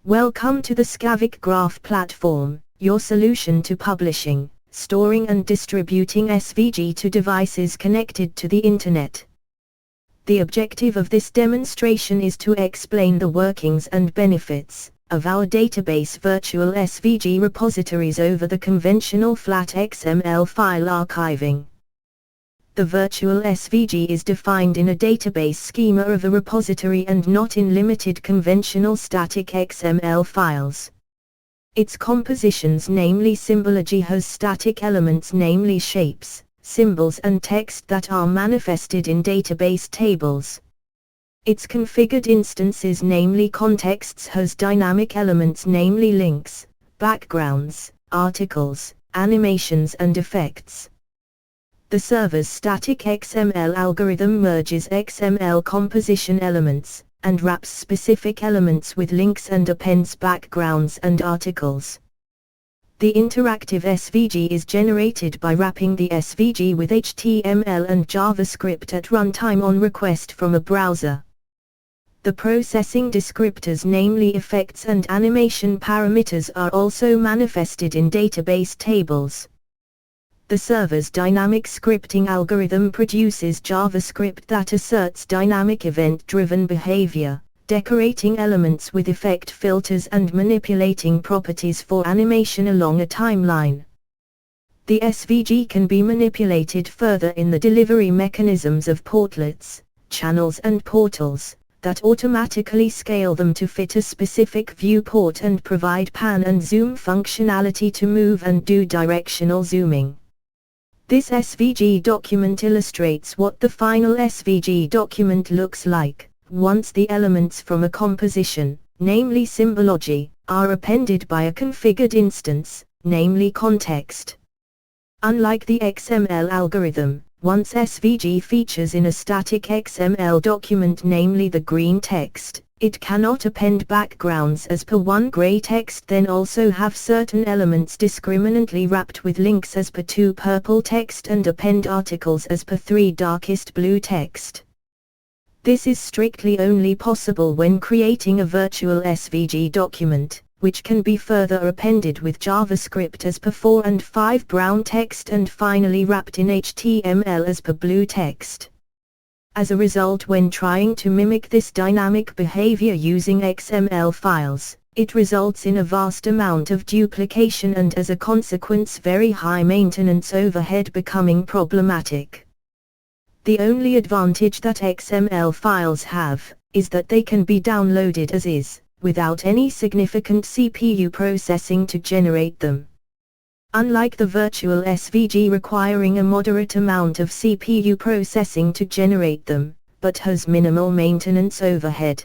Welcome to the Scavecgraph platform, your solution to publishing, storing and distributing SVG to devices connected to the Internet. The objective of this demonstration is to explain the workings and benefits of our database Virtual SVG repositories over the conventional flat XML file archiving. The Virtual SVG is defined in a database schema of a repository and not in limited conventional static XML files. Its compositions, namely symbology, has static elements, namely shapes, symbols and text that are manifested in database tables. Its configured instances, namely contexts, has dynamic elements, namely links, backgrounds, articles, animations and effects. The server's static XML algorithm merges XML composition elements, and wraps specific elements with links and appends backgrounds and articles. The interactive SVG is generated by wrapping the SVG with HTML and JavaScript at runtime on request from a browser. The processing descriptors, namely effects and animation parameters, are also manifested in database tables. The server's dynamic scripting algorithm produces JavaScript that asserts dynamic event-driven behavior, decorating elements with effect filters and manipulating properties for animation along a timeline. The SVG can be manipulated further in the delivery mechanisms of portlets, channels and portals, that automatically scale them to fit a specific viewport and provide pan and zoom functionality to move and do directional zooming. This SVG document illustrates what the final SVG document looks like once the elements from a composition, namely symbology, are appended by a configured instance, namely context. Unlike the XML algorithm, once SVG features in a static XML document, namely the green text, it cannot append backgrounds as per one gray text, then also have certain elements discriminantly wrapped with links as per 2 purple text and append articles as per 3 darkest blue text. This is strictly only possible when creating a virtual SVG document, which can be further appended with JavaScript as per 4 and 5 brown text and finally wrapped in HTML as per blue text. As a result, when trying to mimic this dynamic behavior using XML files, it results in a vast amount of duplication and as a consequence very high maintenance overhead, becoming problematic. The only advantage that XML files have is that they can be downloaded as is, without any significant CPU processing to generate them. Unlike the virtual SVG requiring a moderate amount of CPU processing to generate them, but has minimal maintenance overhead.